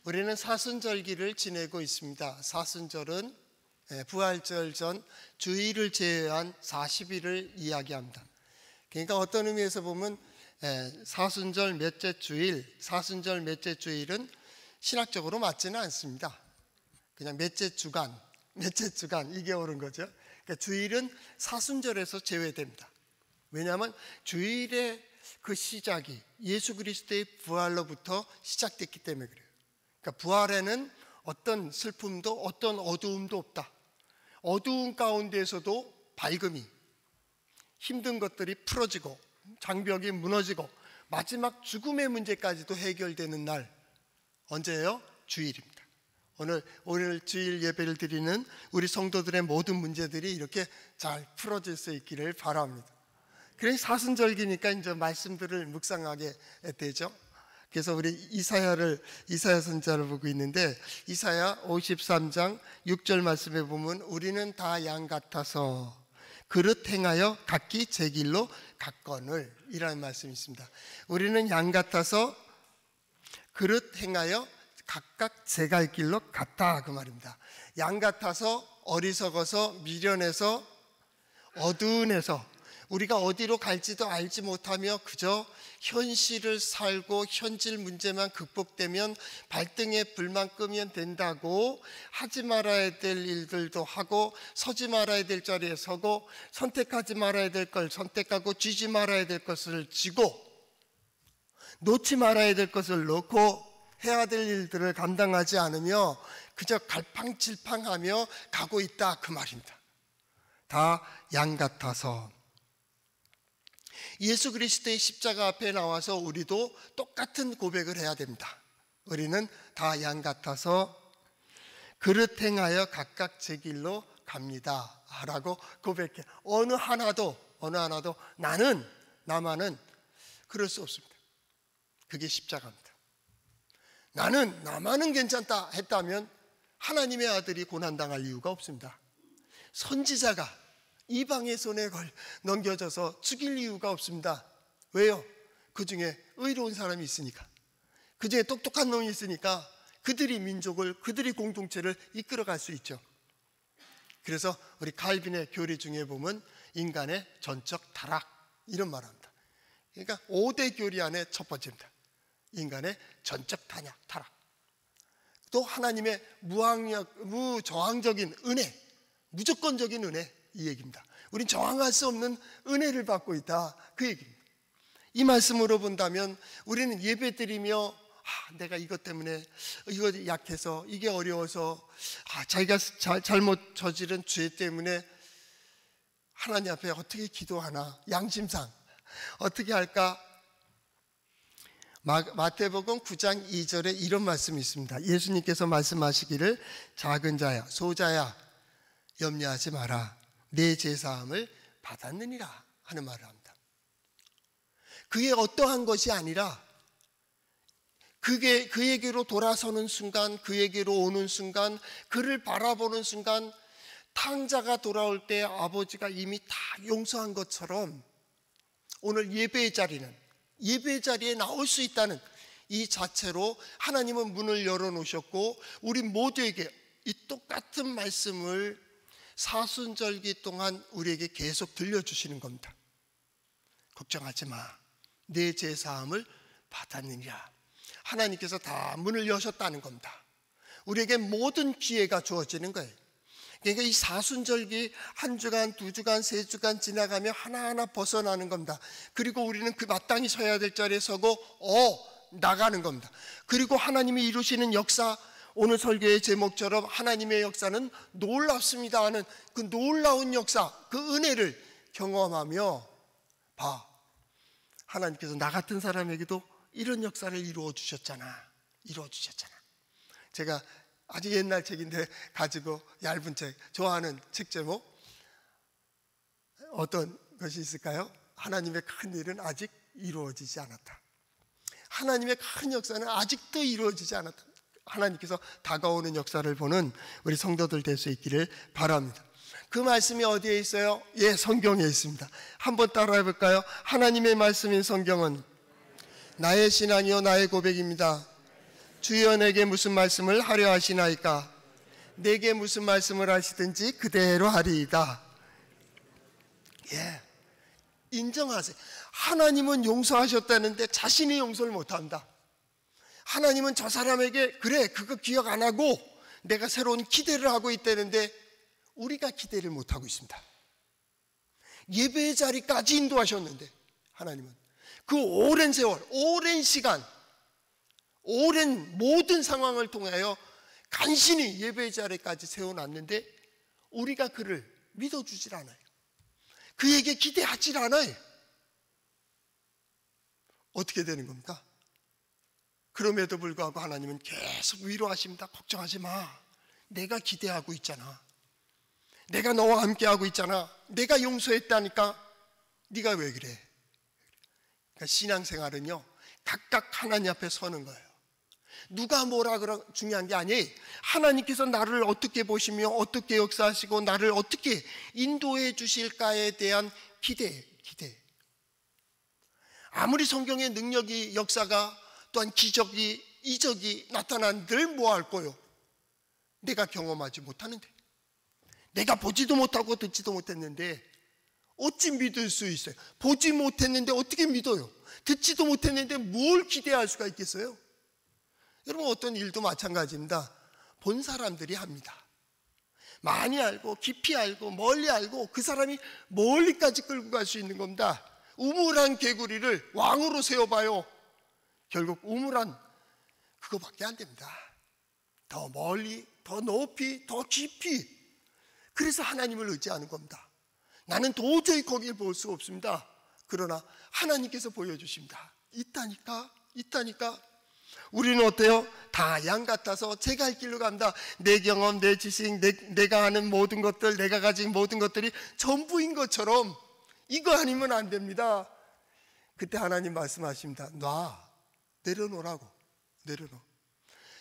우리는 사순절기를 지내고 있습니다. 사순절은 부활절 전 주일을 제외한 40일을 이야기합니다. 그러니까 어떤 의미에서 보면 사순절 몇째 주일, 사순절 몇째 주일은 신학적으로 맞지는 않습니다. 그냥 몇째 주간 이게 옳은 거죠. 그러니까 주일은 사순절에서 제외됩니다. 왜냐하면 주일의 그 시작이 예수 그리스도의 부활로부터 시작됐기 때문에 그래요. 그러니까 부활에는 어떤 슬픔도 어떤 어두움도 없다. 어두운 가운데에서도 밝음이, 힘든 것들이 풀어지고 장벽이 무너지고 마지막 죽음의 문제까지도 해결되는 날, 언제예요? 주일입니다. 오늘 주일 예배를 드리는 우리 성도들의 모든 문제들이 이렇게 잘 풀어질 수 있기를 바랍니다. 그래서 사순절기니까 이제 말씀들을 묵상하게 되죠. 그래서 우리 이사야 선지자를 보고 있는데, 이사야 53장 6절 말씀에 보면 우리는 다 양 같아서 그릇 행하여 각기 제 길로 갔거늘, 이라는 말씀이 있습니다. 우리는 양 같아서 그릇 행하여 각각 제 갈 길로 갔다, 그 말입니다. 양 같아서 어리석어서 미련해서 어두운해서 우리가 어디로 갈지도 알지 못하며 그저 현실을 살고 현실 문제만 극복되면 발등에 불만 끄면 된다고 하지 말아야 될 일들도 하고 서지 말아야 될 자리에 서고 선택하지 말아야 될 걸 선택하고 쥐지 말아야 될 것을 쥐고 놓지 말아야 될 것을 놓고 해야 될 일들을 감당하지 않으며 그저 갈팡질팡하며 가고 있다, 그 말입니다. 다 양 같아서. 예수 그리스도의 십자가 앞에 나와서 우리도 똑같은 고백을 해야 됩니다. 우리는 다 양 같아서 그릇 행하여 각각 제 길로 갑니다 라고 고백해. 어느 하나도 나만은 그럴 수 없습니다. 그게 십자가입니다. 나만은 괜찮다 했다면 하나님의 아들이 고난당할 이유가 없습니다. 선지자가 이방의 손에 넘겨져서 죽일 이유가 없습니다. 왜요? 그 중에 의로운 사람이 있으니까, 그 중에 똑똑한 놈이 있으니까 그들이 민족을, 그들이 공동체를 이끌어갈 수 있죠. 그래서 우리 칼빈의 교리 중에 보면 인간의 전적 타락, 이런 말 합니다. 그러니까 5대 교리 안에 첫 번째입니다. 인간의 전적 타락. 또 하나님의 무저항적인 은혜, 무조건적인 은혜, 이 얘기입니다. 우린 저항할 수 없는 은혜를 받고 있다, 그 얘기입니다. 이 말씀으로 본다면 우리는 예배 드리며 내가 이것 때문에, 이거 약해서, 이게 어려워서, 자기가 잘못 저지른 죄 때문에 하나님 앞에 어떻게 기도하나, 양심상 어떻게 할까. 마태복음 9장 2절에 이런 말씀이 있습니다. 예수님께서 말씀하시기를 작은 자야, 소자야, 염려하지 마라. 내 죄사함을 받았느니라 하는 말을 합니다. 그게 어떠한 것이 아니라 그에게로 돌아서는 순간, 그에게로 오는 순간, 그를 바라보는 순간 탕자가 돌아올 때 아버지가 이미 다 용서한 것처럼 오늘 예배의 자리에 나올 수 있다는 이 자체로 하나님은 문을 열어놓으셨고 우리 모두에게 이 똑같은 말씀을 사순절기 동안 우리에게 계속 들려주시는 겁니다. 걱정하지 마. 내 죄사함을 받았느니라. 하나님께서 다 문을 여셨다는 겁니다. 우리에게 모든 기회가 주어지는 거예요. 그러니까 이 사순절기 한 주간, 두 주간, 세 주간 지나가며 하나하나 벗어나는 겁니다. 그리고 우리는 그 마땅히 서야 될 자리에 서고 나가는 겁니다. 그리고 하나님이 이루시는 역사, 오늘 설교의 제목처럼 하나님의 역사는 놀랍습니다 하는 그 놀라운 역사, 그 은혜를 경험하며 하나님께서 나 같은 사람에게도 이런 역사를 이루어 주셨잖아. 제가 아주 옛날 책인데 가지고 얇은 책, 좋아하는 책 제목 어떤 것이 있을까요? 하나님의 큰 일은 아직 이루어지지 않았다. 하나님의 큰 역사는 아직도 이루어지지 않았다. 하나님께서 다가오는 역사를 보는 우리 성도들 될 수 있기를 바랍니다. 그 말씀이 어디에 있어요? 예, 성경에 있습니다. 한번 따라해 볼까요? 하나님의 말씀인 성경은 나의 신앙이요 나의 고백입니다. 주여 내게 무슨 말씀을 하려 하시나이까? 내게 무슨 말씀을 하시든지 그대로 하리이다. 예, 인정하세요. 하나님은 용서하셨다는데 자신이 용서를 못한다. 하나님은 저 사람에게 그래 그거 기억 안 하고 내가 새로운 기대를 하고 있다는데 우리가 기대를 못하고 있습니다. 예배의 자리까지 인도하셨는데 하나님은 그 오랜 세월, 오랜 시간, 오랜 모든 상황을 통하여 간신히 예배의 자리까지 세워놨는데 우리가 그를 믿어주질 않아요. 그에게 기대하질 않아요. 어떻게 되는 겁니까? 그럼에도 불구하고 하나님은 계속 위로하십니다. 걱정하지 마. 내가 기대하고 있잖아. 내가 너와 함께하고 있잖아. 내가 용서했다니까. 네가 왜 그래? 그러니까 신앙생활은요, 각각 하나님 앞에 서는 거예요. 누가 뭐라 그러 중요한 게 아니에요. 하나님께서 나를 어떻게 보시며 어떻게 역사하시고 나를 어떻게 인도해 주실까에 대한 기대. 아무리 성경의 능력이, 역사가, 또한 기적이, 이적이 나타난들 뭐 할 거요? 내가 경험하지 못하는데, 내가 보지도 못하고 듣지도 못했는데 어찌 믿을 수 있어요? 보지 못했는데 어떻게 믿어요? 듣지도 못했는데 뭘 기대할 수가 있겠어요? 여러분, 어떤 일도 마찬가지입니다. 본 사람들이 합니다. 많이 알고 깊이 알고 멀리 알고 그 사람이 멀리까지 끌고 갈 수 있는 겁니다. 우물한 개구리를 왕으로 세워봐요. 결국 우물한 그거밖에 안 됩니다. 더 멀리, 더 높이, 더 깊이. 그래서 하나님을 의지하는 겁니다. 나는 도저히 거기를 볼 수 없습니다. 그러나 하나님께서 보여주십니다. 있다니까. 우리는 어때요? 다 양 같아서 제 갈 길로 간다. 내 경험, 내 지식, 내가 아는 모든 것들, 내가 가진 모든 것들이 전부인 것처럼 이거 아니면 안 됩니다. 그때 하나님 말씀하십니다. 내려놓으라고. 내려놓어.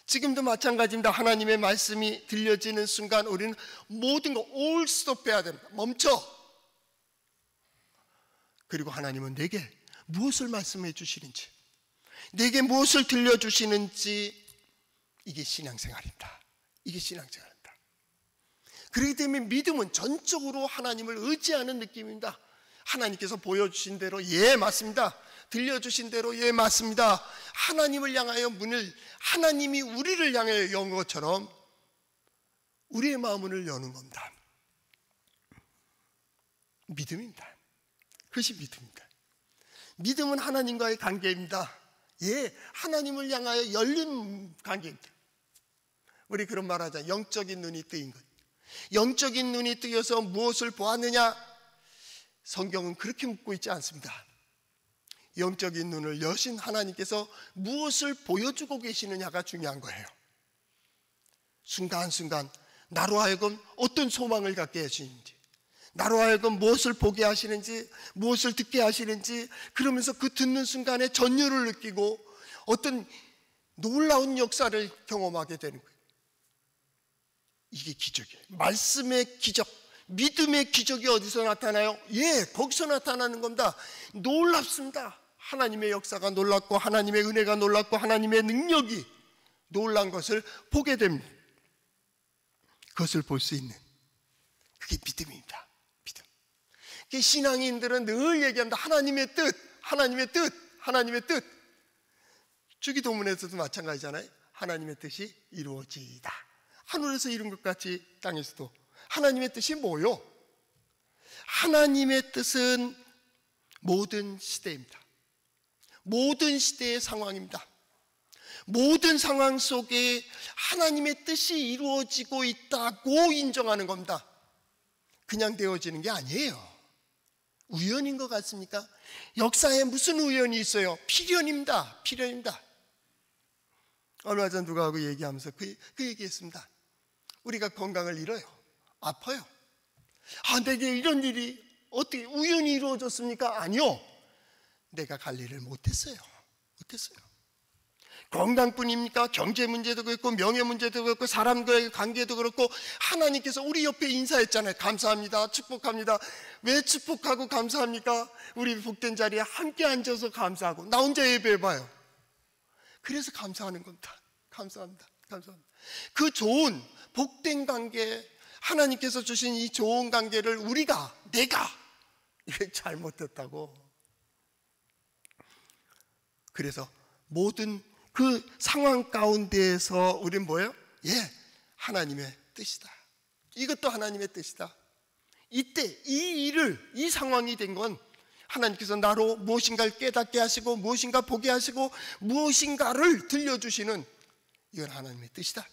지금도 마찬가지입니다. 하나님의 말씀이 들려지는 순간 우리는 모든 거 올 스톱해야 됩니다. 멈춰. 그리고 하나님은 내게 무엇을 말씀해 주시는지, 내게 무엇을 들려주시는지, 이게 신앙생활입니다. 이게 신앙생활입니다. 그렇기 때문에 믿음은 전적으로 하나님을 의지하는 느낌입니다. 하나님께서 보여주신 대로 예 맞습니다. 들려주신 대로 예 맞습니다. 하나님을 향하여 문을, 하나님이 우리를 향하여 연 것처럼 우리의 마음을 여는 겁니다. 믿음입니다. 그것이 믿음입니다. 믿음은 하나님과의 관계입니다. 예, 하나님을 향하여 열린 관계입니다. 우리 그런 말 하자. 영적인 눈이 뜨인 것. 영적인 눈이 뜨여서 무엇을 보았느냐? 성경은 그렇게 묻고 있지 않습니다. 영적인 눈을 여신 하나님께서 무엇을 보여주고 계시느냐가 중요한 거예요. 순간순간 나로 하여금 어떤 소망을 갖게 하시는지, 나로 하여금 무엇을 보게 하시는지, 무엇을 듣게 하시는지, 그러면서 그 듣는 순간에 전율을 느끼고 어떤 놀라운 역사를 경험하게 되는 거예요. 이게 기적이에요. 말씀의 기적, 믿음의 기적이 어디서 나타나요? 예, 거기서 나타나는 겁니다. 놀랍습니다. 하나님의 역사가 놀랍고 하나님의 은혜가 놀랍고 하나님의 능력이 놀란 것을 보게 됩니다. 그것을 볼 수 있는 그게 믿음입니다. 믿음. 신앙인들은 늘 얘기합니다. 하나님의 뜻, 하나님의 뜻, 하나님의 뜻. 주기도문에서도 마찬가지잖아요. 하나님의 뜻이 이루어지이다. 하늘에서 이룬 것 같이 땅에서도. 하나님의 뜻이 뭐요? 하나님의 뜻은 모든 시대입니다. 모든 시대의 상황입니다. 모든 상황 속에 하나님의 뜻이 이루어지고 있다고 인정하는 겁니다. 그냥 되어지는 게 아니에요. 우연인 것 같습니까? 역사에 무슨 우연이 있어요? 필연입니다. 필연입니다. 얼마 전 누가 하고 얘기하면서 그 얘기했습니다. 우리가 건강을 잃어요. 아파요. 내게 이런 일이 어떻게 우연히 이루어졌습니까? 아니요. 내가 갈 일을 못했어요. 건강뿐입니까? 경제 문제도 그렇고 명예 문제도 그렇고 사람과의 관계도 그렇고 하나님께서 우리 옆에 인사했잖아요. 감사합니다. 축복합니다. 왜 축복하고 감사합니까? 우리 복된 자리에 함께 앉아서 감사하고 나 혼자 예배해봐요. 그래서 감사하는 겁니다. 감사합니다. 감사합니다. 그 좋은 복된 관계, 하나님께서 주신 이 좋은 관계를 내가 이게 잘못했다고. 그래서 모든 그 상황 가운데에서 우린 뭐예요? 하나님의 뜻이다. 이것도 하나님의 뜻이다. 이때 이 상황이 된 건 하나님께서 나로 무엇인가를 깨닫게 하시고 무엇인가 보게 하시고 무엇인가를 들려주시는, 이건 하나님의 뜻이다.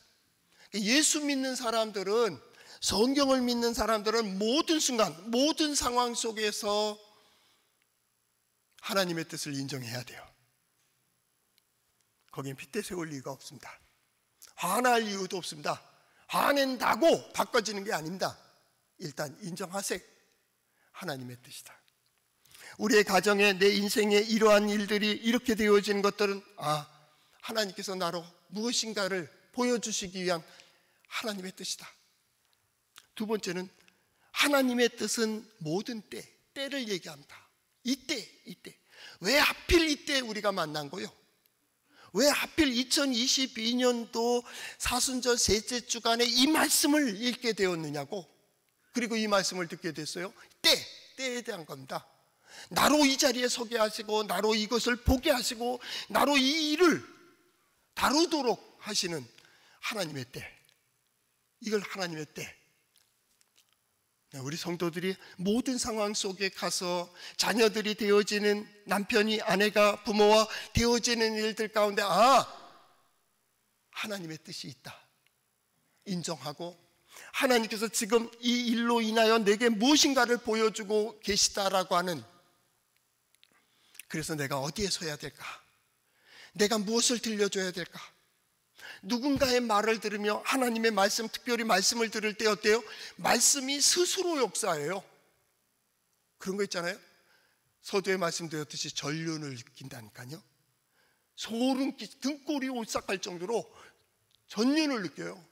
예수 믿는 사람들은, 성경을 믿는 사람들은 모든 순간, 모든 상황 속에서 하나님의 뜻을 인정해야 돼요. 거기엔 핏대 세울 이유가 없습니다. 화날 이유도 없습니다. 화낸다고 바꿔지는 게 아닙니다. 일단 인정하세요. 하나님의 뜻이다. 우리의 가정에, 내 인생에 이러한 일들이 이렇게 되어지는 것들은 하나님께서 나로 무엇인가를 보여주시기 위한 하나님의 뜻이다. 두 번째는 하나님의 뜻은 모든 때를 얘기합니다. 이때 왜 하필 이때 우리가 만난 거요? 왜 하필 2022년도 사순절 셋째 주간에 이 말씀을 읽게 되었느냐고. 그리고 이 말씀을 듣게 됐어요. 때에 대한 겁니다. 나로 이 자리에 서게 하시고 나로 이것을 보게 하시고 나로 이 일을 다루도록 하시는 하나님의 때. 이걸 하나님의 때. 우리 성도들이 모든 상황 속에 가서 자녀들이 되어지는, 남편이, 아내가, 부모와 되어지는 일들 가운데 하나님의 뜻이 있다 인정하고, 하나님께서 지금 이 일로 인하여 내게 무엇인가를 보여주고 계시다라고 하는, 그래서 내가 어디에 서야 될까? 내가 무엇을 들려줘야 될까? 누군가의 말을 들으며 하나님의 말씀, 특별히 말씀을 들을 때 어때요? 말씀이 스스로 역사해요. 그런 거 있잖아요. 서두에 말씀드렸듯이 전륜을 느낀다니까요. 소름 등골이 오싹할 정도로 전륜을 느껴요.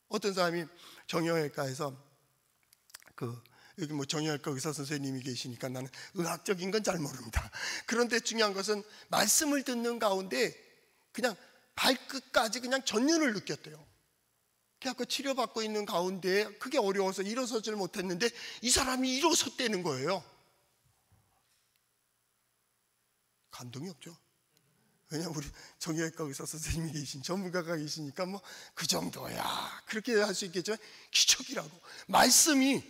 어떤 사람이 정형외과에서 여기 정형외과 의사 선생님이 계시니까 나는 의학적인 건 잘 모릅니다. 그런데 중요한 것은 말씀을 듣는 가운데 그냥 발끝까지 그냥 전륜을 느꼈대요. 그래서 치료받고 있는 가운데 그게 어려워서 일어서질 못했는데 이 사람이 일어섰다는 거예요. 감동이 없죠. 왜냐하면 우리 정형외과 의사 선생님이 계신, 전문가가 계시니까 그 정도야 그렇게 할 수 있겠지만 기적이라고. 말씀이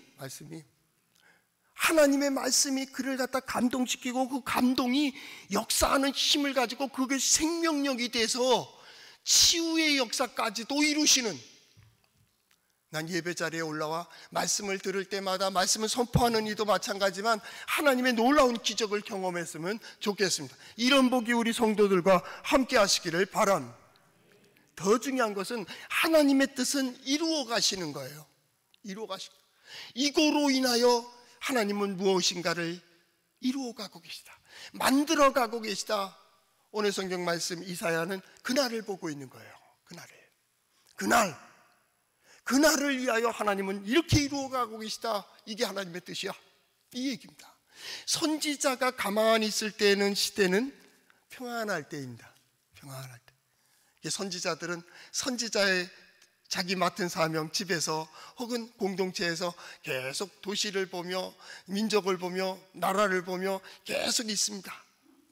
하나님의 말씀이 그를 갖다 감동시키고 그 감동이 역사하는 힘을 가지고 그게 생명력이 돼서 치유의 역사까지도 이루시는, 난 예배 자리에 올라와 말씀을 들을 때마다 말씀을 선포하는 이도 마찬가지지만 하나님의 놀라운 기적을 경험했으면 좋겠습니다. 이런 복이 우리 성도들과 함께 하시기를 바랍니다. 더 중요한 것은 하나님의 뜻은 이루어 가시는 거예요. 이루어 가시고, 이거로 인하여 하나님은 무엇인가를 이루어 가고 계시다, 만들어 가고 계시다. 오늘 성경 말씀 이사야는 그날을 보고 있는 거예요. 그날을 위하여 하나님은 이렇게 이루어 가고 계시다. 이게 하나님의 뜻이야, 이 얘기입니다. 선지자가 가만히 있을 때는, 시대는 평안할 때입니다. 평안할 때. 선지자들은 선지자의 자기 맡은 사명, 집에서 혹은 공동체에서 계속 도시를 보며 민족을 보며 나라를 보며 계속 있습니다.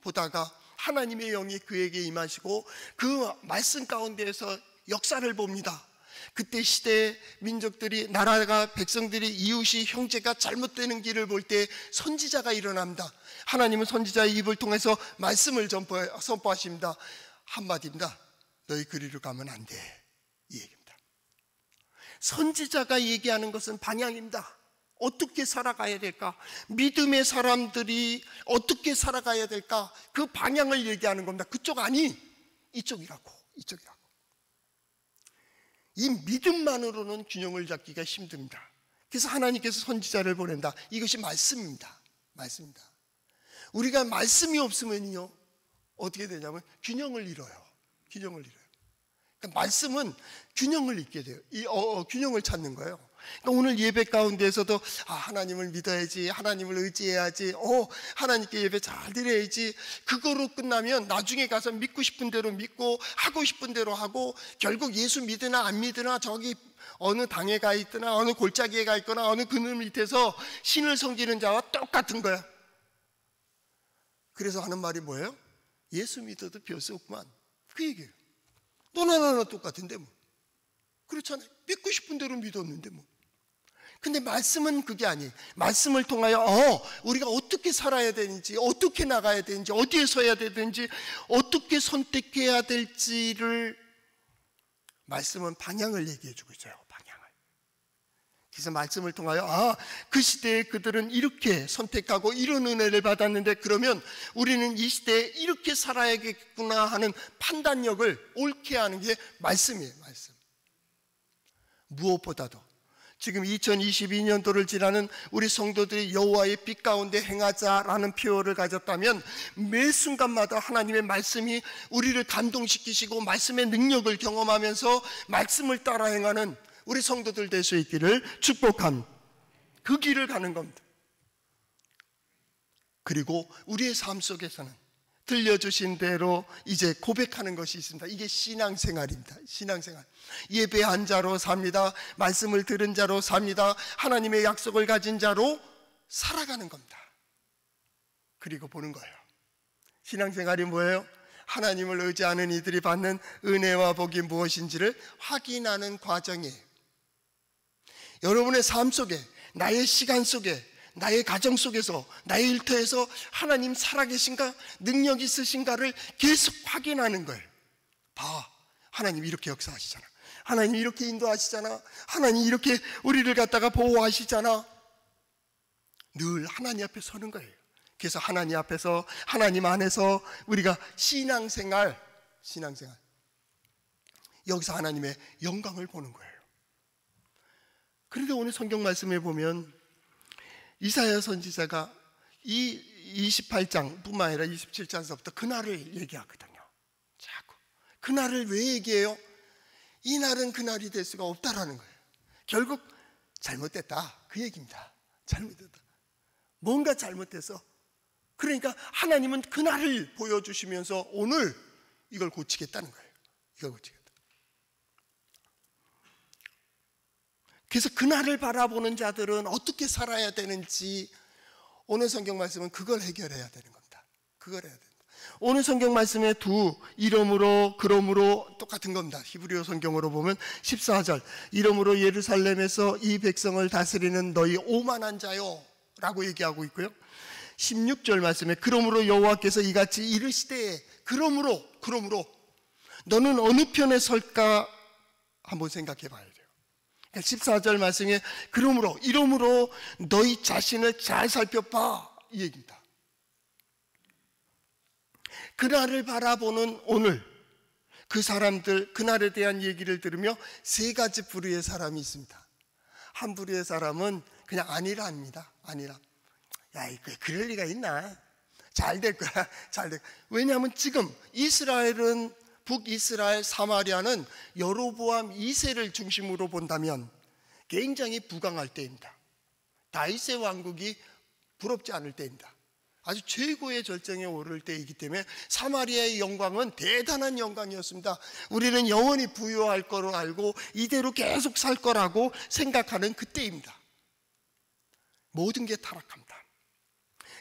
보다가 하나님의 영이 그에게 임하시고 그 말씀 가운데에서 역사를 봅니다. 그때 시대의 민족들이, 나라가, 백성들이, 이웃이, 형제가 잘못되는 길을 볼 때 선지자가 일어납니다. 하나님은 선지자의 입을 통해서 말씀을 선포하십니다. 한마디입니다. 너희 그리로 가면 안 돼, 이 얘기입니다. 선지자가 얘기하는 것은 방향입니다. 어떻게 살아가야 될까? 믿음의 사람들이 어떻게 살아가야 될까? 그 방향을 얘기하는 겁니다. 그쪽 아니, 이쪽이라고. 이 믿음만으로는 균형을 잡기가 힘듭니다. 그래서 하나님께서 선지자를 보낸다. 이것이 말씀입니다. 우리가 말씀이 없으면요 어떻게 되냐면 균형을 잃어요. 그러니까 말씀은 균형을 잇게 돼요. 균형을 찾는 거예요. 그러니까 오늘 예배 가운데에서도 하나님을 믿어야지, 하나님을 의지해야지, 하나님께 예배 잘 드려야지, 그거로 끝나면 나중에 가서 믿고 싶은 대로 믿고 하고 싶은 대로 하고 결국 예수 믿으나 안 믿으나 저기 어느 당에 가 있거나 어느 골짜기에 가 있거나 어느 그늘 밑에서 신을 섬기는 자와 똑같은 거야. 그래서 하는 말이 뭐예요? 예수 믿어도 별 수 없구만. 그 얘기예요. 너나 나나 똑같은데 뭐. 그렇잖아요. 믿고 싶은 대로 믿었는데 뭐. 근데 말씀은 그게 아니에요. 말씀을 통하여 우리가 어떻게 살아야 되는지, 어떻게 나가야 되는지, 어디에 서야 되는지, 어떻게 선택해야 될지를 말씀은 방향을 얘기해 주고 있어요. 방향을. 그래서 말씀을 통하여 그 시대에 그들은 이렇게 선택하고 이런 은혜를 받았는데 그러면 우리는 이 시대에 이렇게 살아야겠구나 하는 판단력을 옳게 하는 게 말씀이에요. 말씀. 무엇보다도 지금 2022년도를 지나는 우리 성도들이 여호와의 빛 가운데 행하자라는 표어를 가졌다면 매 순간마다 하나님의 말씀이 우리를 감동시키시고 말씀의 능력을 경험하면서 말씀을 따라 행하는 우리 성도들 될 수 있기를 축복합니다. 그 길을 가는 겁니다. 그리고 우리의 삶 속에서는 들려주신 대로 이제 고백하는 것이 있습니다. 이게 신앙생활입니다. 신앙생활. 예배한 자로 삽니다. 말씀을 들은 자로 삽니다. 하나님의 약속을 가진 자로 살아가는 겁니다. 그리고 보는 거예요. 신앙생활이 뭐예요? 하나님을 의지하는 이들이 받는 은혜와 복이 무엇인지를 확인하는 과정이에요. 여러분의 삶 속에, 나의 시간 속에, 나의 가정 속에서, 나의 일터에서 하나님 살아계신가, 능력 있으신가를 계속 확인하는 거예요. 하나님 이렇게 역사하시잖아. 하나님 이렇게 인도하시잖아. 하나님 이렇게 우리를 갖다가 보호하시잖아. 늘 하나님 앞에 서는 거예요. 그래서 하나님 앞에서, 하나님 안에서 우리가 신앙생활 여기서 하나님의 영광을 보는 거예요. 그런데 오늘 성경 말씀에 보면 이사야 선지자가 이 28장뿐만 아니라 27장서부터 그날을 얘기하거든요. 자꾸 그날을 왜 얘기해요? 이 날은 그날이 될 수가 없다라는 거예요. 결국 잘못됐다 그 얘기입니다. 잘못됐다. 뭔가 잘못돼서, 그러니까 하나님은 그날을 보여주시면서 오늘 이걸 고치겠다는 거예요. 이걸 고치겠다. 그래서 그날을 바라보는 자들은 어떻게 살아야 되는지 오늘 성경 말씀은 그걸 해결해야 되는 겁니다. 그걸 해야 됩니다. 오늘 성경 말씀의 이러므로 그러므로 똑같은 겁니다. 히브리어 성경으로 보면 14절 이러므로 예루살렘에서 이 백성을 다스리는 너희 오만한 자요 라고 얘기하고 있고요. 16절 말씀에 그러므로 여호와께서 이같이 이르시되 그러므로 너는 어느 편에 설까 한번 생각해 봐야 돼요. 14절 말씀에 이러므로 너희 자신을 잘 살펴봐 이 얘기입니다. 그날을 바라보는 오늘 그 사람들, 그날에 대한 얘기를 들으며 세 가지 부류의 사람이 있습니다. 한 부류의 사람은 그냥 아니라 합니다. 아니라. 그럴 리가 있나? 잘 될 거야. 왜냐하면 지금 이스라엘은, 북이스라엘 사마리아는 여로보암 2세를 중심으로 본다면 굉장히 부강할 때입니다. 다윗의 왕국이 부럽지 않을 때입니다. 아주 최고의 절정에 오를 때이기 때문에 사마리아의 영광은 대단한 영광이었습니다. 우리는 영원히 부유할 거로 알고 이대로 계속 살 거라고 생각하는 그때입니다. 모든 게 타락합니다.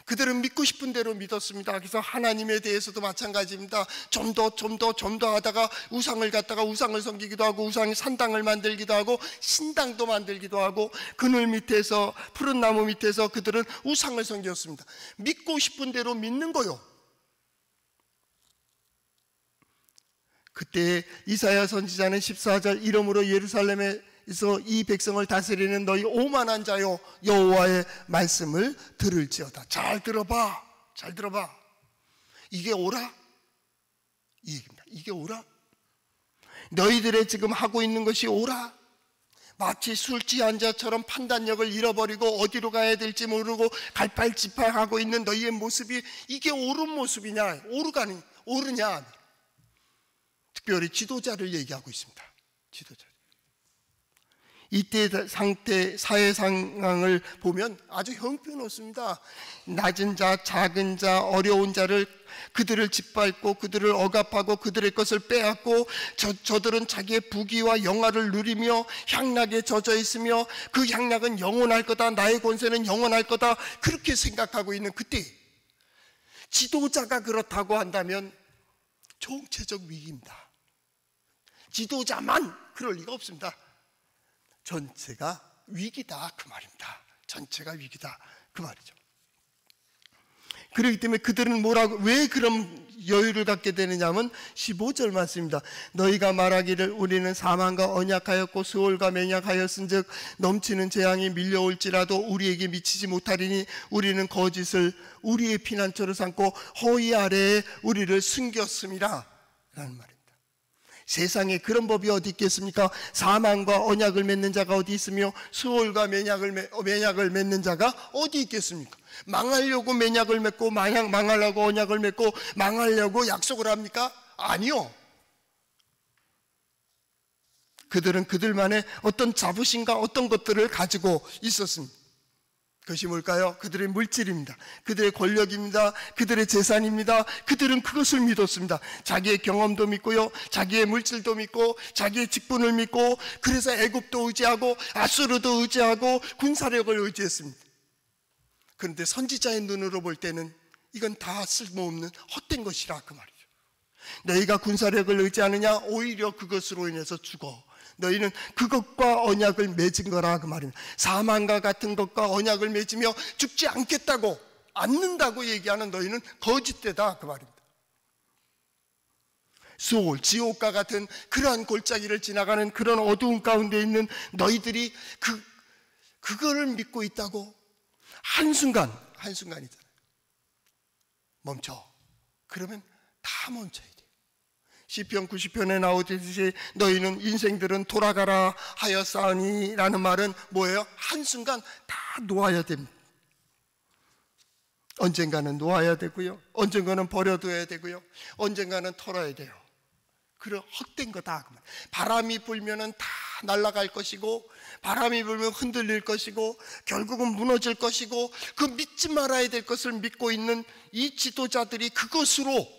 그들은 믿고 싶은 대로 믿었습니다. 그래서 하나님에 대해서도 마찬가지입니다. 좀 더 하다가 우상을 갖다가 우상을 섬기기도 하고 우상의 산당을 만들기도 하고 신당도 만들기도 하고 그늘 밑에서, 푸른 나무 밑에서 그들은 우상을 섬겼습니다. 믿고 싶은 대로 믿는 거요. 그때 이사야 선지자는 14절 이러므로 예루살렘에서 이 백성을 다스리는 너희 오만한 자요 여호와의 말씀을 들을지어다. 잘 들어봐. 이게 옳아? 이 얘기입니다. 이게 옳아? 너희들의 지금 하고 있는 것이 옳아? 마치 술 취한 자처럼 판단력을 잃어버리고 어디로 가야 될지 모르고 갈팔지팔하고 있는 너희의 모습이 이게 옳은 모습이냐? 오르냐? 특별히 지도자를 얘기하고 있습니다. 지도자. 이때 상태, 사회 상황을 보면 아주 형편없습니다. 낮은 자, 작은 자, 어려운 자를 그들을 짓밟고 그들을 억압하고 그들의 것을 빼앗고 저들은 자기의 부귀와 영화를 누리며 향락에 젖어 있으며 그 향락은 영원할 거다. 나의 권세는 영원할 거다. 그렇게 생각하고 있는 그때 지도자가 그렇다고 한다면 총체적 위기입니다. 지도자만 그럴 리가 없습니다. 전체가 위기다 그 말입니다. 전체가 위기다 그 말이죠. 그렇기 때문에 그들은 왜 그런 여유를 갖게 되느냐면 15절 말씀입니다. 너희가 말하기를 우리는 사망과 언약하였고 수월과 맹약하였은즉 넘치는 재앙이 밀려올지라도 우리에게 미치지 못하리니 우리는 거짓을 우리의 피난처로 삼고 허위 아래에 우리를 숨겼음이라 라는 말입니다. 세상에 그런 법이 어디 있겠습니까? 사망과 언약을 맺는 자가 어디 있으며 수월과 맹약을 맺는 자가 어디 있겠습니까? 망하려고 맹약을 맺고 망하려고 언약을 맺고 망하려고 약속을 합니까? 아니요. 그들은 그들만의 어떤 자부심과 어떤 것들을 가지고 있었습니다. 그것이 뭘까요? 그들의 물질입니다. 그들의 권력입니다. 그들의 재산입니다. 그들은 그것을 믿었습니다. 자기의 경험도 믿고요, 자기의 물질도 믿고 자기의 직분을 믿고, 그래서 애굽도 의지하고 아수르도 의지하고 군사력을 의지했습니다. 그런데 선지자의 눈으로 볼 때는 이건 다 쓸모없는 헛된 것이라 그 말이죠. 너희가 군사력을 의지하느냐? 오히려 그것으로 인해서 죽어. 너희는 그것과 언약을 맺은 거라 그 말입니다. 사망과 같은 것과 언약을 맺으며 죽지 않는다고 얘기하는 너희는 거짓되다 그 말입니다. 수월, 지옥과 같은 그러한 골짜기를 지나가는 그런 어두운 가운데 있는 너희들이 그거를 믿고 있다고 한순간이잖아요. 멈춰. 그러면 다 멈춰야 돼요. 시편 90편에 나오듯이 너희는 인생들은 돌아가라 하였사니 라는 말은 뭐예요? 한순간 다 놓아야 됩니다. 언젠가는 놓아야 되고요, 언젠가는 버려둬야 되고요, 언젠가는 털어야 돼요. 그런 헛된 거다. 바람이 불면은 다 날아갈 것이고, 바람이 불면 흔들릴 것이고, 결국은 무너질 것이고, 그 믿지 말아야 될 것을 믿고 있는 이 지도자들이 그것으로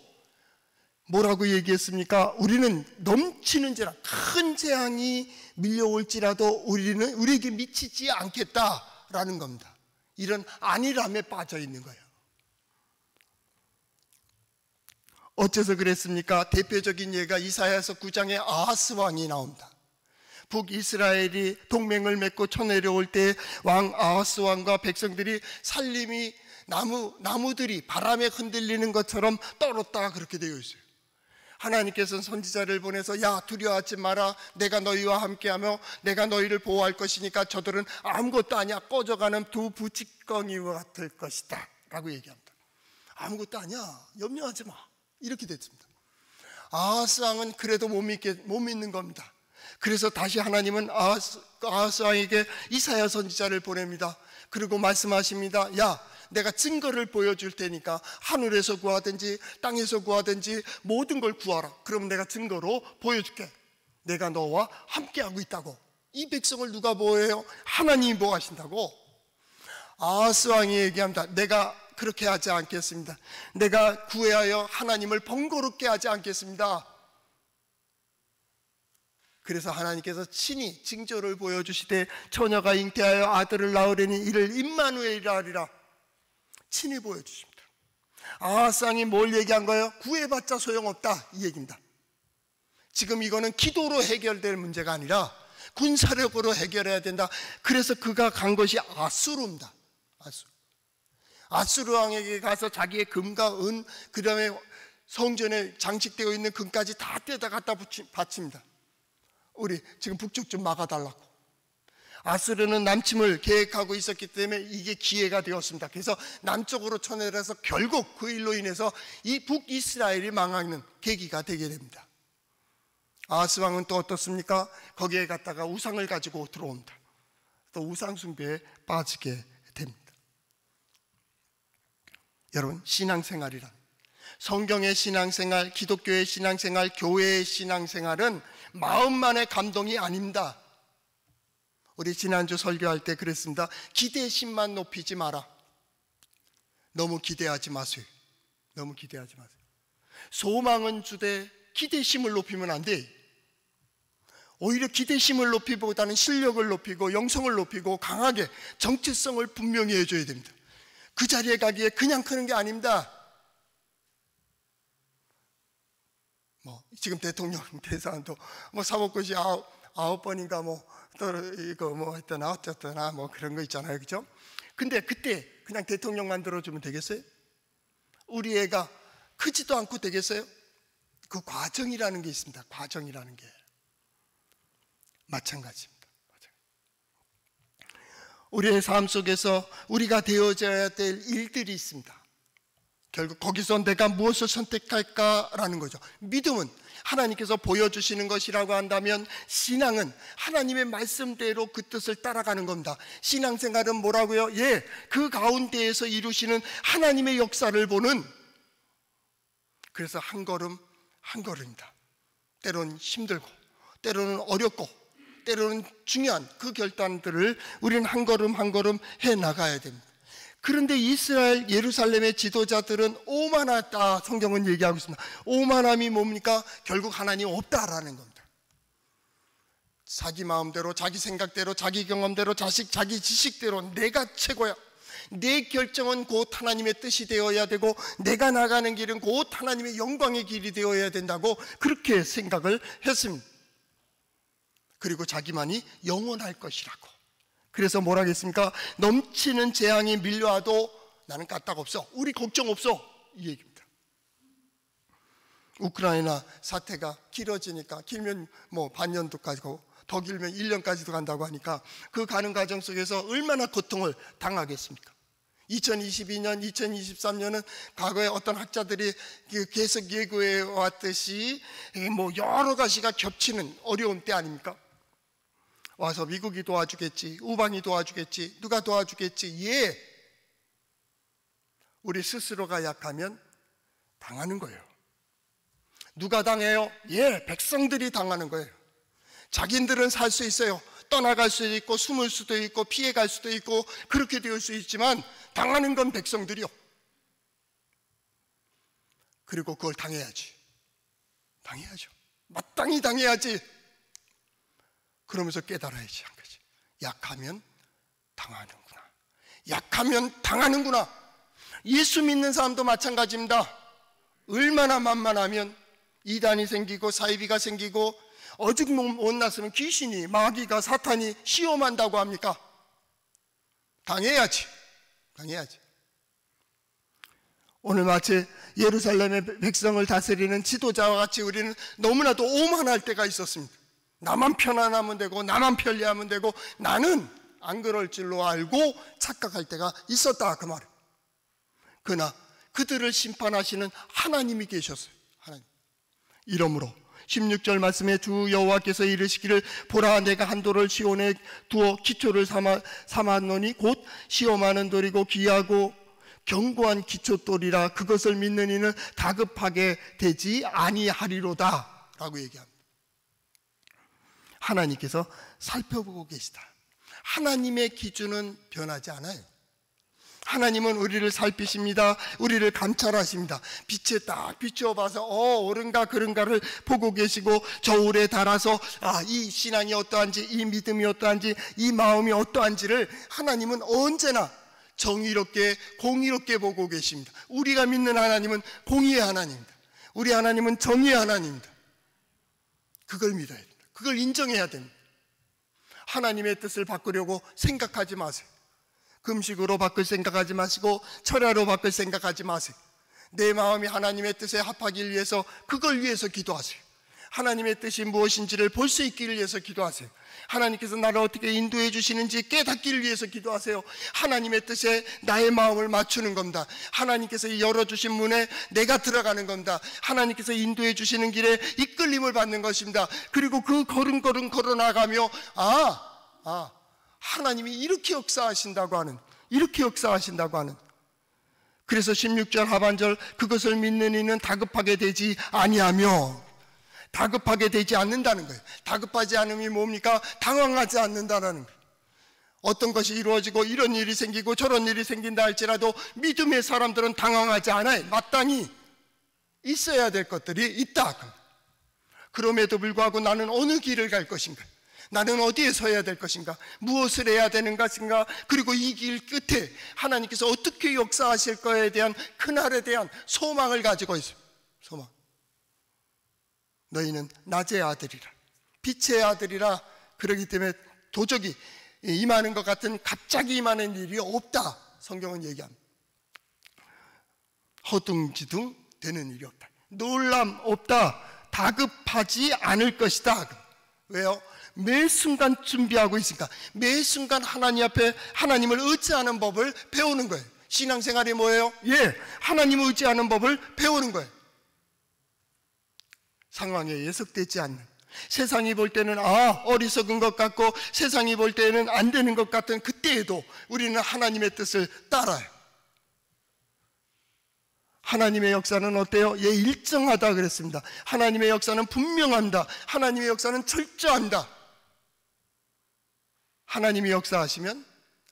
뭐라고 얘기했습니까? 우리는 넘치는 재앙, 큰 재앙이 밀려올지라도 우리에게 미치지 않겠다라는 겁니다. 이런 안일함에 빠져 있는 거예요. 어째서 그랬습니까? 대표적인 예가 이사야서 9장에 아하스 왕이 나옵니다. 북이스라엘이 동맹을 맺고 쳐내려올 때 왕 아하스 왕과 백성들이 살림이 나무들이 바람에 흔들리는 것처럼 떨었다 그렇게 되어 있어요. 하나님께서는 선지자를 보내서 야, 두려워하지 마라. 내가 너희와 함께하며 내가 너희를 보호할 것이니까 저들은 아무것도 아니야. 꺼져가는 두 부찌꺼기와 같을 것이다 라고 얘기합니다. 아무것도 아니야. 염려하지 마. 이렇게 됐습니다. 아하스 왕은 그래도 못 믿는 겁니다. 그래서 다시 하나님은 아하스 왕에게 이사야 선지자를 보냅니다. 그리고 말씀하십니다. 야, 내가 증거를 보여줄 테니까 하늘에서 구하든지 땅에서 구하든지 모든 걸 구하라. 그럼 내가 증거로 보여줄게. 내가 너와 함께하고 있다고. 이 백성을 누가 보호해요? 하나님이 보호하신다고. 아하스 왕이 얘기합니다. 내가 그렇게 하지 않겠습니다. 내가 구애하여 하나님을 번거롭게 하지 않겠습니다. 그래서 하나님께서 친히 징조를 보여주시되 처녀가 잉태하여 아들을 낳으려니 이를 임마누엘이라 하리라. 친히 보여주십니다. 아하스 왕이 뭘 얘기한 거예요? 구해봤자 소용없다 이 얘기입니다. 지금 이거는 기도로 해결될 문제가 아니라 군사력으로 해결해야 된다. 그래서 그가 간 것이 아수르입니다. 아수르 왕에게 가서 자기의 금과 은, 그 다음에 성전에 장식되어 있는 금까지 다 떼다 갖다 바칩니다. 우리 지금 북쪽 좀 막아달라고. 아수르는 남침을 계획하고 있었기 때문에 이게 기회가 되었습니다. 그래서 남쪽으로 쳐내려서 결국 그 일로 인해서 이 북이스라엘이 망하는 계기가 되게 됩니다. 아하스 왕은 또 어떻습니까? 거기에 갔다가 우상을 가지고 들어옵니다. 또 우상 숭배에 빠지게 됩니다. 여러분, 신앙생활이란 성경의 신앙생활, 기독교의 신앙생활, 교회의 신앙생활은 마음만의 감동이 아닙니다. 우리 지난주 설교할 때 그랬습니다. 기대심만 높이지 마라. 너무 기대하지 마세요. 너무 기대하지 마세요. 소망은 주되 기대심을 높이면 안 돼. 오히려 기대심을 높이기보다는 실력을 높이고 영성을 높이고 강하게 정체성을 분명히 해줘야 됩니다. 그 자리에 가기에 그냥 크는 게 아닙니다. 지금 대통령 대사도 사법고시 9번인가 이거 했더나 어쨌거나 그런 거 있잖아요, 그죠? 근데 그때 그냥 대통령 만들어주면 되겠어요? 우리 애가 크지도 않고 되겠어요? 그 과정이라는 게 있습니다. 과정이라는 게 마찬가지입니다. 우리의 삶 속에서 우리가 되어져야 될 일들이 있습니다. 결국 거기서 내가 무엇을 선택할까라는 거죠. 믿음은 하나님께서 보여주시는 것이라고 한다면, 신앙은 하나님의 말씀대로 그 뜻을 따라가는 겁니다. 신앙생활은 뭐라고요? 그 가운데에서 이루시는 하나님의 역사를 보는, 그래서 한 걸음 한 걸음입니다. 때로는 힘들고 때로는 어렵고 때로는 중요한 그 결단들을 우리는 한 걸음 한 걸음 해나가야 됩니다. 그런데 이스라엘 예루살렘의 지도자들은 오만하다, 성경은 얘기하고 있습니다. 오만함이 뭡니까? 결국 하나님 없다라는 겁니다. 자기 마음대로, 자기 생각대로, 자기 경험대로, 자기 지식대로 내가 최고야, 내 결정은 곧 하나님의 뜻이 되어야 되고 내가 나가는 길은 곧 하나님의 영광의 길이 되어야 된다고 그렇게 생각을 했습니다. 그리고 자기만이 영원할 것이라고. 그래서 뭐라 했습니까? 넘치는 재앙이 밀려와도 나는 까딱 없어, 우리 걱정 없어, 이 얘기입니다. 우크라이나 사태가 길어지니까, 길면 반년도까지 가고 더 길면 1년까지도 간다고 하니까 그 가는 과정 속에서 얼마나 고통을 당하겠습니까? 2022년, 2023년은 과거에 어떤 학자들이 계속 예고해 왔듯이 여러 가지가 겹치는 어려운 때 아닙니까? 와서 미국이 도와주겠지, 우방이 도와주겠지, 누가 도와주겠지. 우리 스스로가 약하면 당하는 거예요. 누가 당해요? 백성들이 당하는 거예요. 자기들은 살 수 있어요. 떠나갈 수도 있고 숨을 수도 있고 피해갈 수도 있고 그렇게 될 수 있지만 당하는 건 백성들이요. 그리고 그걸 당해야죠. 마땅히 당해야지. 그러면서 깨달아야지 한 거지. 약하면 당하는구나. 예수 믿는 사람도 마찬가지입니다. 얼마나 만만하면 이단이 생기고 사이비가 생기고 오직 못 났으면 귀신이, 마귀가, 사탄이 시험한다고 합니까? 당해야지. 오늘 마치 예루살렘의 백성을 다스리는 지도자와 같이 우리는 너무나도 오만할 때가 있었습니다. 나만 편안하면 되고 나만 편리하면 되고 나는 안 그럴 줄로 알고 착각할 때가 있었다, 그 말이에요. 그러나 그들을 심판하시는 하나님이 계셨어요. 하나님. 이러므로 16절 말씀에 주 여호와께서 이르시기를 보라, 내가 한 돌을 시온에 두어 기초를 삼았노니 곧 시험하는 돌이고 귀하고 견고한 기초돌이라 그것을 믿는 이는 다급하게 되지 아니하리로다 라고 얘기합니다. 하나님께서 살펴보고 계시다. 하나님의 기준은 변하지 않아요. 하나님은 우리를 살피십니다. 우리를 감찰하십니다. 빛에 딱 비추어봐서 옳은가 그른가를 보고 계시고 저울에 달아서 이 신앙이 어떠한지, 이 믿음이 어떠한지, 이 마음이 어떠한지를 하나님은 언제나 정의롭게 공의롭게 보고 계십니다. 우리가 믿는 하나님은 공의의 하나님입니다. 우리 하나님은 정의의 하나님입니다. 그걸 믿어야 됩니다. 그걸 인정해야 됩니다. 하나님의 뜻을 바꾸려고 생각하지 마세요. 금식으로 바꿀 생각하지 마시고 철야로 바꿀 생각하지 마세요. 내 마음이 하나님의 뜻에 합하기 위해서 그걸 위해서 기도하세요. 하나님의 뜻이 무엇인지를 볼 수 있기를 위해서 기도하세요. 하나님께서 나를 어떻게 인도해 주시는지 깨닫기를 위해서 기도하세요. 하나님의 뜻에 나의 마음을 맞추는 겁니다. 하나님께서 열어주신 문에 내가 들어가는 겁니다. 하나님께서 인도해 주시는 길에 이끌림을 받는 것입니다. 그리고 그 걸음걸음 걸어나가며 하나님이 이렇게 역사하신다고 하는 그래서 16절 하반절, 그것을 믿는 이는 다급하게 되지 아니하며, 다급하게 되지 않는다는 거예요. 다급하지 않음이 뭡니까? 당황하지 않는다는 거예요. 어떤 것이 이루어지고 이런 일이 생기고 저런 일이 생긴다 할지라도 믿음의 사람들은 당황하지 않아요. 마땅히 있어야 될 것들이 있다. 그럼에도 불구하고 나는 어느 길을 갈 것인가? 나는 어디에 서야 될 것인가? 무엇을 해야 되는 것인가? 그리고 이 길 끝에 하나님께서 어떻게 역사하실 거에 대한 그날에 대한 소망을 가지고 있어요. 소망. 너희는 낮의 아들이라, 빛의 아들이라. 그러기 때문에 도적이 임하는 것 같은 갑자기 임하는 일이 없다. 성경은 얘기합니다. 허둥지둥 되는 일이 없다. 놀람 없다. 다급하지 않을 것이다. 왜요? 매 순간 준비하고 있으니까. 매 순간 하나님 앞에 하나님을 의지하는 법을 배우는 거예요. 신앙생활이 뭐예요? 하나님을 의지하는 법을 배우는 거예요. 상황에 예속되지 않는, 세상이 볼 때는 어리석은 것 같고 세상이 볼 때는 안 되는 것 같은 그때에도 우리는 하나님의 뜻을 따라요. 하나님의 역사는 어때요? 일정하다 그랬습니다. 하나님의 역사는 분명합니다. 하나님의 역사는 철저합니다. 하나님이 역사하시면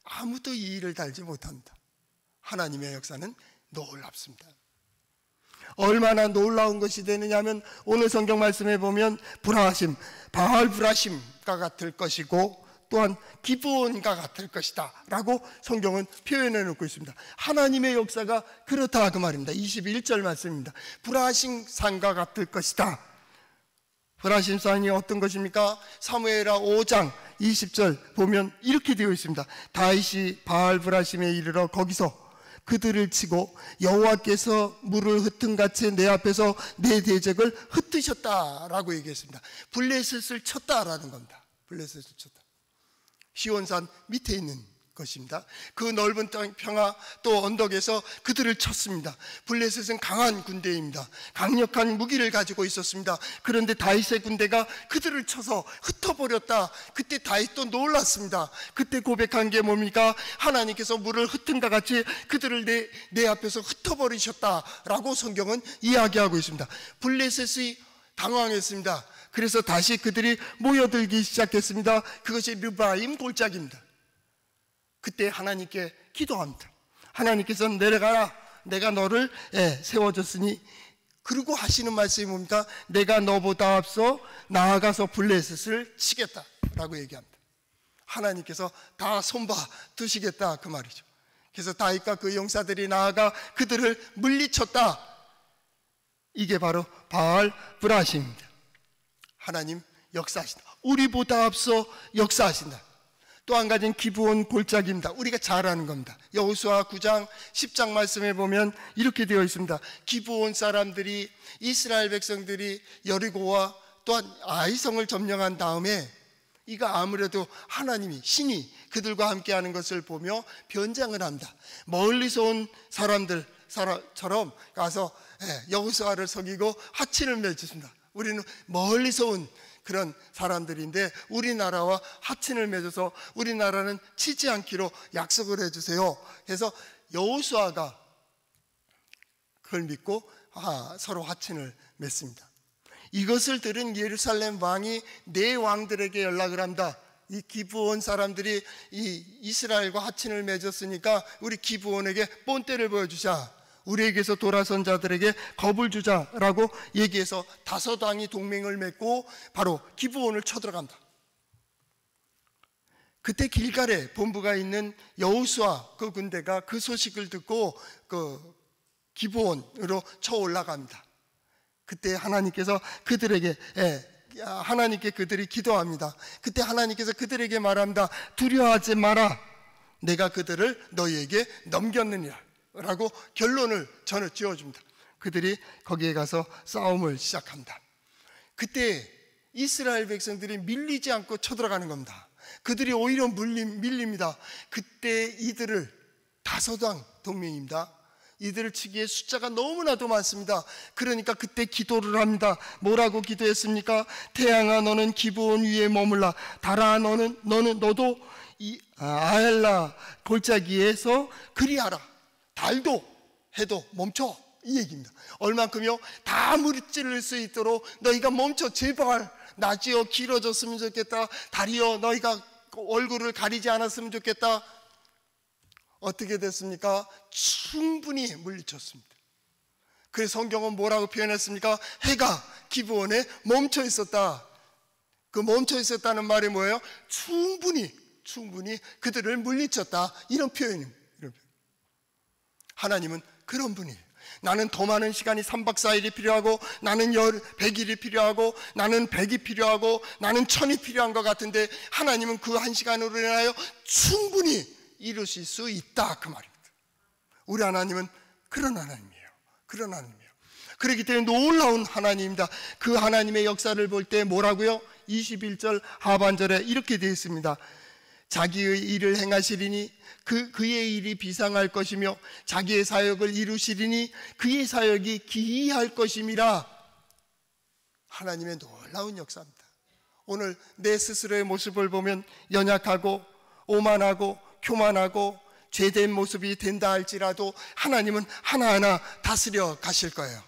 아무도 이 일을 달지 못합니다. 하나님의 역사는 놀랍습니다. 얼마나 놀라운 것이 되느냐면 오늘 성경 말씀에 보면 브라심, 바알 브라심과 같을 것이고 또한 기브온과 같을 것이다 라고 성경은 표현해 놓고 있습니다. 하나님의 역사가 그렇다 그 말입니다. 21절 말씀입니다. 브라심산과 같을 것이다. 브라심산이 어떤 것입니까? 사무엘하 5장 20절 보면 이렇게 되어 있습니다. 다윗이 바알 브라심에 이르러 거기서 그들을 치고 여호와께서 물을 흩은같이 내 앞에서 내 대적을 흩으셨다라고 얘기했습니다. 블레셋을 쳤다라는 겁니다. 블레셋을 쳤다. 시온산 밑에 있는 것입니다. 그 넓은 땅 평화 또 언덕에서 그들을 쳤습니다. 블레셋은 강한 군대입니다. 강력한 무기를 가지고 있었습니다. 그런데 다윗의 군대가 그들을 쳐서 흩어버렸다. 그때 다윗도 놀랐습니다. 그때 고백한 게 뭡니까? 하나님께서 물을 흩은과 같이 그들을 내 앞에서 흩어버리셨다라고 성경은 이야기하고 있습니다. 블레셋이 당황했습니다. 그래서 다시 그들이 모여들기 시작했습니다. 그것이 르바임 골짜기입니다. 그때 하나님께 기도합니다. 하나님께서 내려가라, 내가 너를 세워줬으니, 그리고 하시는 말씀이 뭡니까? 내가 너보다 앞서 나아가서 블레셋을 치겠다라고 얘기합니다. 하나님께서 다 손봐 두시겠다 그 말이죠. 그래서 다윗과 그 용사들이 나아가 그들을 물리쳤다. 이게 바로 바알 브라심입니다. 하나님 역사하신다. 우리보다 앞서 역사하신다. 또 한 가지는 기브온 골짜기입니다. 우리가 잘 아는 겁니다. 여호수아 9장 10장 말씀에 보면 이렇게 되어 있습니다. 기브온 사람들이, 이스라엘 백성들이 여리고와 또한 아이성을 점령한 다음에 이거 아무래도 하나님이, 신이 그들과 함께하는 것을 보며 변장을 합니다. 멀리서 온 사람들처럼 가서 여호수아를 속이고 하친을 맺습니다. 우리는 멀리서 온 그런 사람들인데 우리나라와 하친을 맺어서 우리나라는 치지 않기로 약속을 해주세요. 그래서 여호수아가 그걸 믿고 서로 하친을 맺습니다. 이것을 들은 예루살렘 왕이 네 왕들에게 연락을 합니다. 이 기브온 사람들이 이 이스라엘과 하친을 맺었으니까 우리 기브온에게 본때를 보여주자, 우리에게서 돌아선 자들에게 겁을 주자라고 얘기해서 다섯 왕이 동맹을 맺고 바로 기브온을 쳐들어간다. 그때 길갈에 본부가 있는 여호수아 그 군대가 그 소식을 듣고 그 기브온으로 쳐 올라갑니다. 그때 하나님께서 그들에게 하나님께 그들이 기도합니다. 그때 하나님께서 그들에게 말합니다. 두려워하지 마라. 내가 그들을 너희에게 넘겼느니라 라고 결론을 전해 지어줍니다. 그들이 거기에 가서 싸움을 시작합니다. 그때 이스라엘 백성들이 밀리지 않고 쳐들어가는 겁니다. 그들이 오히려 밀립니다. 그때 이들을 다섯왕 동맹입니다. 이들을 치기에 숫자가 너무나도 많습니다. 그러니까 그때 기도를 합니다. 뭐라고 기도했습니까? 태양아 너는 기브온 위에 머물라. 달아 너도 이 아엘라 골짜기에서 그리하라. 달도 해도 멈춰, 이 얘기입니다. 얼만큼요? 다 무찌를 수 있도록 너희가 멈춰, 제발. 낮이여 길어졌으면 좋겠다. 다리여 너희가 얼굴을 가리지 않았으면 좋겠다. 어떻게 됐습니까? 충분히 물리쳤습니다. 그래서 성경은 뭐라고 표현했습니까? 해가 기브온에 멈춰 있었다. 그 멈춰 있었다는 말이 뭐예요? 충분히 그들을 물리쳤다. 이런 표현입니다. 하나님은 그런 분이에요. 나는 더 많은 시간이 3박 4일이 필요하고, 나는 100일이 필요하고, 나는 100이 필요하고, 나는 1000이 필요한 것 같은데 하나님은 그 한 시간으로 인하여 충분히 이루실 수 있다, 그 말입니다. 우리 하나님은 그런 하나님이에요. 그런 하나님이에요. 그렇기 때문에 놀라운 하나님입니다. 그 하나님의 역사를 볼 때 뭐라고요? 21절 하반절에 이렇게 되어 있습니다. 자기의 일을 행하시리니 그의 일이 비상할 것이며 자기의 사역을 이루시리니 그의 사역이 기이할 것임이라. 하나님의 놀라운 역사입니다. 오늘 내 스스로의 모습을 보면 연약하고 오만하고 교만하고 죄된 모습이 된다 할지라도 하나님은 하나하나 다스려 가실 거예요.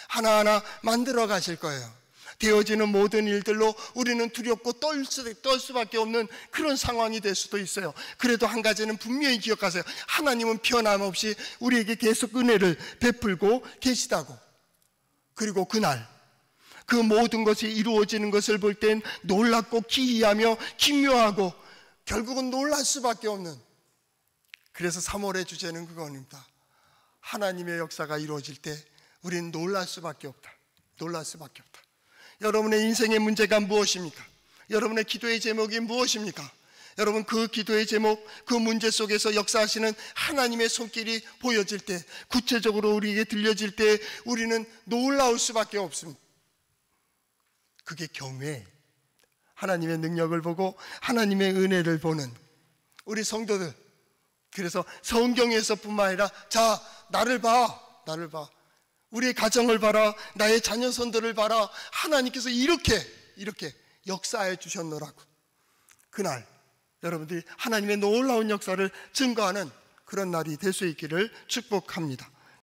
하나하나 만들어 가실 거예요. 되어지는 모든 일들로 우리는 두렵고 떨 수밖에 없는 그런 상황이 될 수도 있어요. 그래도 한 가지는 분명히 기억하세요. 하나님은 변함없이 우리에게 계속 은혜를 베풀고 계시다고. 그리고 그날 그 모든 것이 이루어지는 것을 볼 땐 놀랍고 기이하며 기묘하고 결국은 놀랄 수밖에 없는, 그래서 3월의 주제는 그겁니다. 하나님의 역사가 이루어질 때 우리는 놀랄 수밖에 없다. 놀랄 수밖에 없다. 여러분의 인생의 문제가 무엇입니까? 여러분의 기도의 제목이 무엇입니까? 여러분, 그 기도의 제목, 그 문제 속에서 역사하시는 하나님의 손길이 보여질 때, 구체적으로 우리에게 들려질 때 우리는 놀라울 수밖에 없습니다. 그게 경외, 하나님의 능력을 보고 하나님의 은혜를 보는 우리 성도들. 그래서 성경에서뿐만 아니라 자, 나를 봐, 나를 봐. 우리의 가정을 봐라, 나의 자녀손들을 봐라. 하나님께서 이렇게 역사해 주셨노라고. 그날 여러분들이 하나님의 놀라운 역사를 증거하는 그런 날이 될 수 있기를 축복합니다.